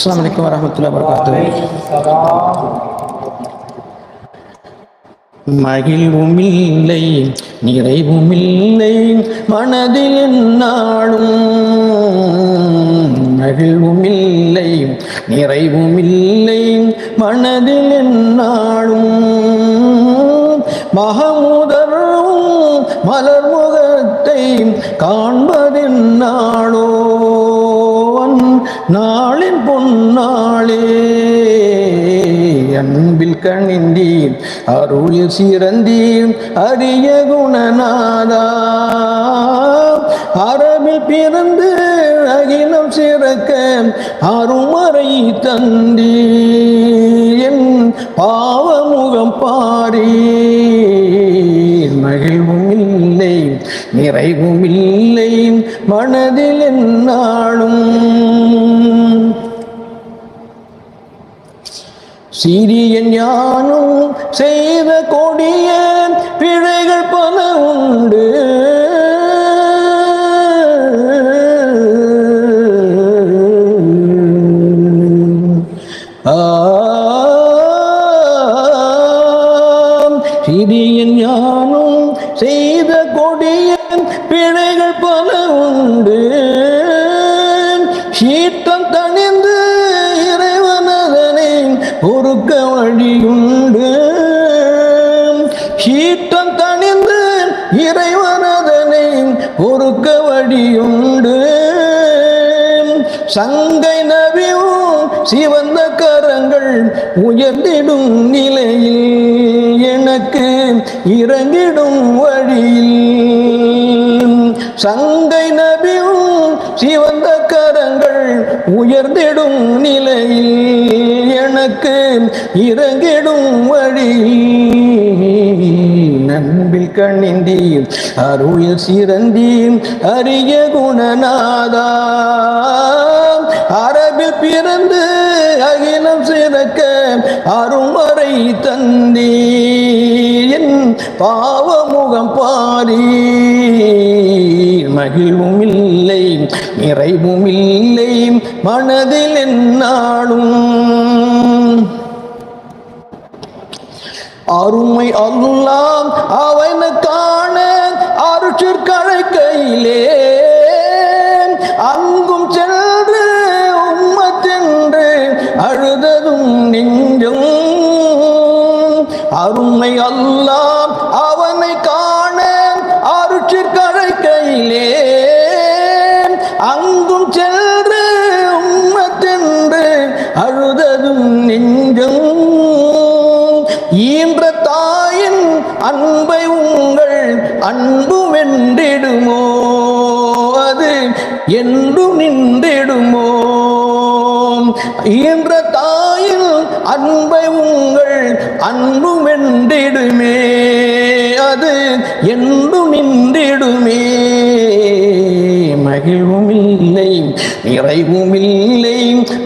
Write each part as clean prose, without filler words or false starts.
அஸ்ஸலாமு அலைக்கும் வரஹ்மத்துல்லாஹி வபரகாத்துஹு. மகிழ்வுமில்லை நிறைவுமில்லை மனதில் எந்நாளும், மகிழ்வுமில்லை நிறைவுமில்லை மனதில் எந்நாளும், மகமுதரும் மலர் முகத்தை காண்பதெந்நாளோ, நாளின் பொன்னாளே அன்பில் கணிந்தீர் அருளில் சிறந்தீர் அரிய குணநாதா, அரபில் பிறந்து அகிலம் சிறக்க அருமறை தந்தீர், என் பாவமுகம் பாரீர். மகிழ்வும் இல்லை நிறைவும் இல்லை மனதில் எந்நாளும், சிறிய ஞானம் செய்த கொடிய பிழைகள் பல உண்டு, சிறிய ஞானம் செய்த கொடிய பிழைகள் பல உண்டு, சீற்றம் தணிந்து இறைவனதனை பொறுக்க வழியுண்டு, சீற்றம் தணிந்து இறைவனதனை பொறுக்க வழியுண்டு, சங்கை நபியும் சிவந்த கரங்கள் உயர்ந்திடும் நிலையில் எனக்கு இறங்கிடும் வழியில், சங்கை நபியும் சிவந்த கரங்கள் உயர்ந்திடும் நிலையில் எனக்கு இறங்கிடும் வழியில், அன்பில் கணிந்தீர் அருளில் சிறந்தீர் அரிய குணநாதா, அரபில் பிறந்து அகிலம் சிறக்க அருமறை தந்தீர், என் பாவமுகம் பாரீர். மகிழ்வும் இல்லை நிறைவும் இல்லை மனதில் எந்நாளும், அருமை அல்லாஹ் அவனை காண அருட்சிற்கழைக்கையிலே, அங்கும் சென்று உம்மத்தென்று அழுததும் நெஞ்சும், அருமை அல்லாஹ் அவனை காண அருட்சிற்கழைக்கையிலே, அங்கும் சென்று உம்மத்தென்று அழுததும் நெஞ்சும், ஈன்ற தாயின் அன்பை உங்கள் அன்பு வென்றிடுமோ, அது என்று நின்றிடுமோ, ஈன்ற தாயின் அன்பை உங்கள் அன்பு வென்றிடுமே, அது என்று நின்றிடுமே. மகிழ்வும் இல்லை நிறைவும் இல்லை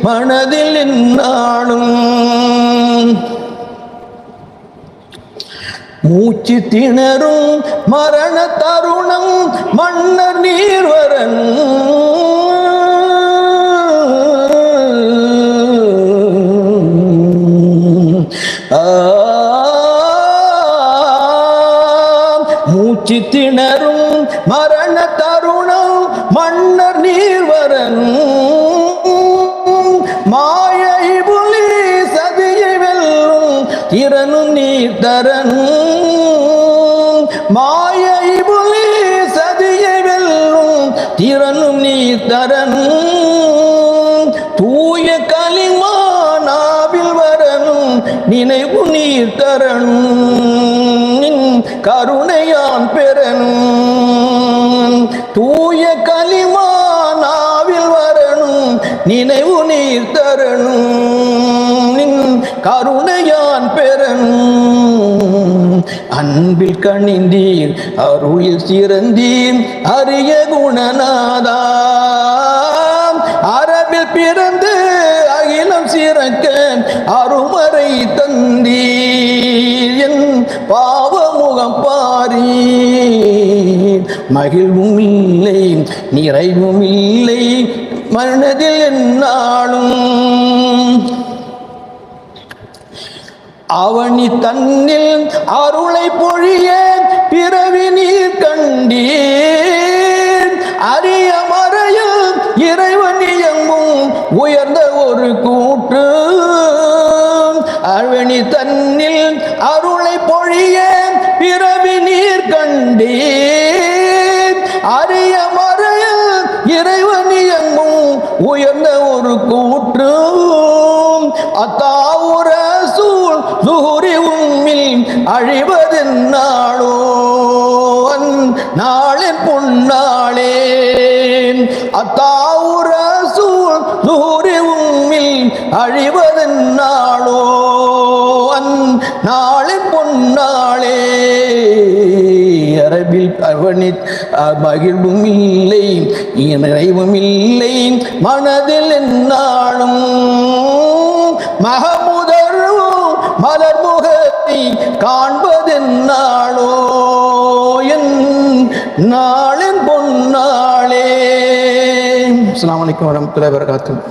மனதில் எந்நாளும், மூச்சு திணறும் மரண தருணம் மன்னர் நீர்வரன், மூச்சு திணறும் மரண தருணம் மன்னர் நீர்வரன், மாய இபுலி சதியை வெல்லும் திறனும் நீர் தரனும், மாய இபுலி சதியை வெல்லும் திறனும் நீர் தரனும், தூய களிமா நாவில் வரனும் நினைவு நீர் தரனும், கருணையான் பெறனும், தூய களிமா நாவில் வரனும் நினைவு நீர் தரனும், கருணையான் பெறனும், அன்பில் கணிந்தீர் அருளில் சிறந்தீர் அரிய குணநாதா, அரபில் பிறந்து அகிலம் சிறக்க அருமறை தந்தீர், என் பாவமுகம் பாரீர். மகிழ்வும் இல்லை நிறைவும் இல்லை மனதில் எந்நாளும், அவனி தன்னில் அருளை பொழிய பிறவி நீர் கண்டீர் அரிய மறையில் இறைவன் இயங்கும் உயர்ந்த ஒரு கூற்று அவனி தன்னில் அருளை பொழிய பிறவி நீர் கண்டீர் அரிய மறையில் இறைவன் இயங்கும் உயர்ந்த ஒரு கூற்று அத்தாவுர சூழ் சூரி உம்மில் அழிவதென் நாளோ நாளின் பொன்னாளே அத்தாவுர சூழ் சூரி உம்மில் அழிவதென் நாளோ நாளின் பொன்னாளே அரபில் அவனித் மகிழ்வும் இல்லை நிறைவும் இல்லை மனதில் என்னாலும் மகமுதர்வும் மலர் முகத்தை காண்பதென்னாளோ என் நாளின் பொன்னாளே. அஸ்ஸலாமு அலைக்கும் வரஹ்மத்துல்லாஹி வபரகாத்துஹு.